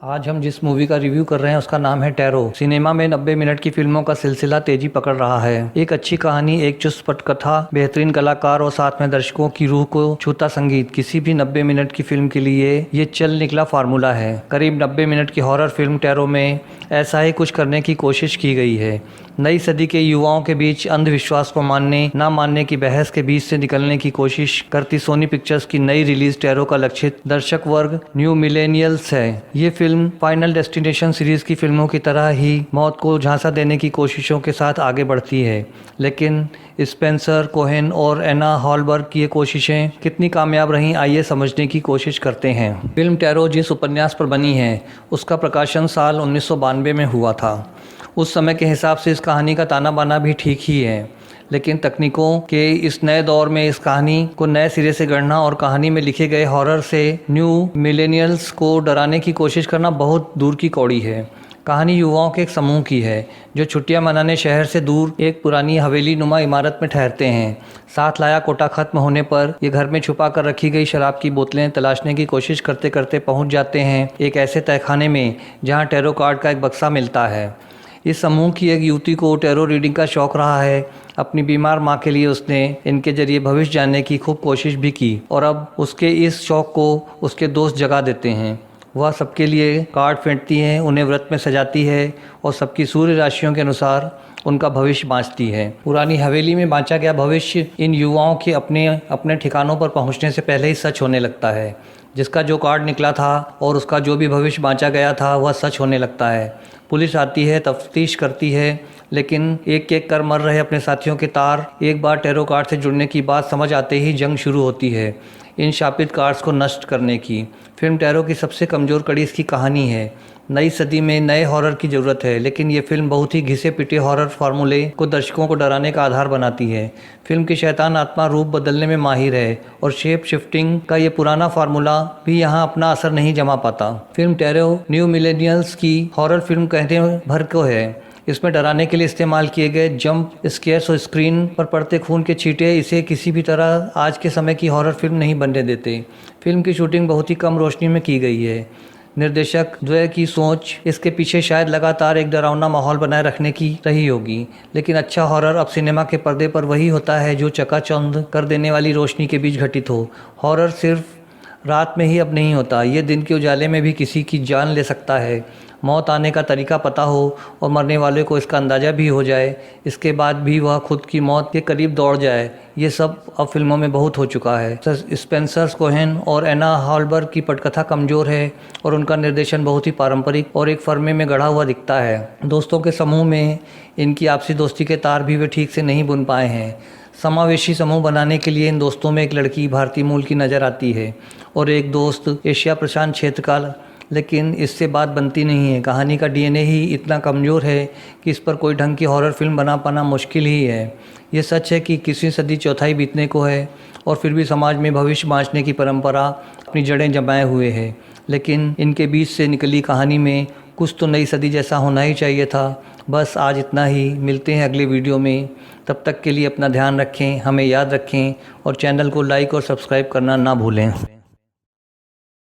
आज हम जिस मूवी का रिव्यू कर रहे हैं उसका नाम है टैरो। सिनेमा में 90 मिनट की फिल्मों का सिलसिला तेजी पकड़ रहा है। एक अच्छी कहानी, एक चुस्त पटकथा, बेहतरीन कलाकार और साथ में दर्शकों की रूह को छूता संगीत, किसी भी 90 मिनट की फिल्म के लिए ये चल निकला फार्मूला है। करीब 90 मिनट की हॉरर फिल्म टैरो में ऐसा ही कुछ करने की कोशिश की गई है। नई सदी के युवाओं के बीच अंधविश्वास को मानने ना मानने की बहस के बीच से निकलने की कोशिश करती सोनी पिक्चर्स की नई रिलीज टैरो का लक्षित दर्शक वर्ग न्यू मिलेनियल्स है। ये फिल्म फाइनल डेस्टिनेशन सीरीज की फिल्मों की तरह ही मौत को झांसा देने की कोशिशों के साथ आगे बढ़ती है, लेकिन स्पेंसर कोहेन और एना हॉलबर्ग की ये कोशिशें कितनी कामयाब रहीं, आइए समझने की कोशिश करते हैं। फिल्म टैरो जिस उपन्यास पर बनी है उसका प्रकाशन साल 1992 में हुआ था। उस समय के हिसाब से इस कहानी का ताना बाना भी ठीक ही है, लेकिन तकनीकों के इस नए दौर में इस कहानी को नए सिरे से गढ़ना और कहानी में लिखे गए हॉरर से न्यू मिलेनियल्स को डराने की कोशिश करना बहुत दूर की कौड़ी है। कहानी युवाओं के एक समूह की है जो छुट्टियां मनाने शहर से दूर एक पुरानी हवेली नुमा इमारत में ठहरते हैं। साथ लाया कोटा खत्म होने पर ये घर में छुपा कर रखी गई शराब की बोतलें तलाशने की कोशिश करते करते पहुंच जाते हैं एक ऐसे तहखाने में जहां टैरो कार्ड का एक बक्सा मिलता है। इस समूह की एक युवती को टैरो रीडिंग का शौक रहा है। अपनी बीमार माँ के लिए उसने इनके जरिए भविष्य जानने की खूब कोशिश भी की और अब उसके इस शौक को उसके दोस्त जगा देते हैं। वह सबके लिए कार्ड फेंटती है, उन्हें व्रत में सजाती है और सबकी सूर्य राशियों के अनुसार उनका भविष्य बाँचती है। पुरानी हवेली में बाँचा गया भविष्य इन युवाओं के अपने अपने ठिकानों पर पहुँचने से पहले ही सच होने लगता है। जिसका जो कार्ड निकला था और उसका जो भी भविष्य बाँचा गया था वह सच होने लगता है। पुलिस आती है, तफ्तीश करती है, लेकिन एक एक कर मर रहे अपने साथियों के तार एक बार टैरो कार्ड से जुड़ने की बात समझ आते ही जंग शुरू होती है इन शापित कार्ड्स को नष्ट करने की। फिल्म टैरो की सबसे कमज़ोर कड़ी इसकी कहानी है। नई सदी में नए हॉरर की ज़रूरत है, लेकिन ये फिल्म बहुत ही घिसे पिटे हॉरर फार्मूले को दर्शकों को डराने का आधार बनाती है। फिल्म की शैतान आत्मा रूप बदलने में माहिर है और शेप शिफ्टिंग का ये पुराना फार्मूला भी यहाँ अपना असर नहीं जमा पाता। फिल्म टैरो न्यू मिलेनियल्स की हॉरर फिल्म कहते भर को है। इसमें डराने के लिए इस्तेमाल किए गए जंप स्केयर्स और स्क्रीन पर पड़ते खून के छींटे इसे किसी भी तरह आज के समय की हॉरर फिल्म नहीं बनने देते। फिल्म की शूटिंग बहुत ही कम रोशनी में की गई है। निर्देशक द्वय की सोच इसके पीछे शायद लगातार एक डरावना माहौल बनाए रखने की रही होगी, लेकिन अच्छा हॉरर अब सिनेमा के पर्दे पर वही होता है जो चकाचौंध कर देने वाली रोशनी के बीच घटित हो। हॉरर सिर्फ रात में ही अब नहीं होता, ये दिन के उजाले में भी किसी की जान ले सकता है। मौत आने का तरीका पता हो और मरने वाले को इसका अंदाज़ा भी हो जाए, इसके बाद भी वह खुद की मौत के करीब दौड़ जाए, ये सब अब फिल्मों में बहुत हो चुका है। स्पेंसर कोहेन और एना हॉलबर्ग की पटकथा कमज़ोर है और उनका निर्देशन बहुत ही पारंपरिक और एक फर्मे में गढ़ा हुआ दिखता है। दोस्तों के समूह में इनकी आपसी दोस्ती के तार भी वे ठीक से नहीं बुन पाए हैं। समावेशी समूह बनाने के लिए इन दोस्तों में एक लड़की भारतीय मूल की नज़र आती है और एक दोस्त एशिया प्रशांत क्षेत्र का, लेकिन इससे बात बनती नहीं है। कहानी का डीएनए ही इतना कमज़ोर है कि इस पर कोई ढंग की हॉरर फिल्म बना पाना मुश्किल ही है। ये सच है कि 21वीं सदी चौथाई बीतने को है और फिर भी समाज में भविष्य बाँचने की परंपरा अपनी जड़ें जमाए हुए है, लेकिन इनके बीच से निकली कहानी में कुछ तो नई सदी जैसा होना ही चाहिए था। बस आज इतना ही, मिलते हैं अगले वीडियो में। तब तक के लिए अपना ध्यान रखें, हमें याद रखें और चैनल को लाइक और सब्सक्राइब करना ना भूलें।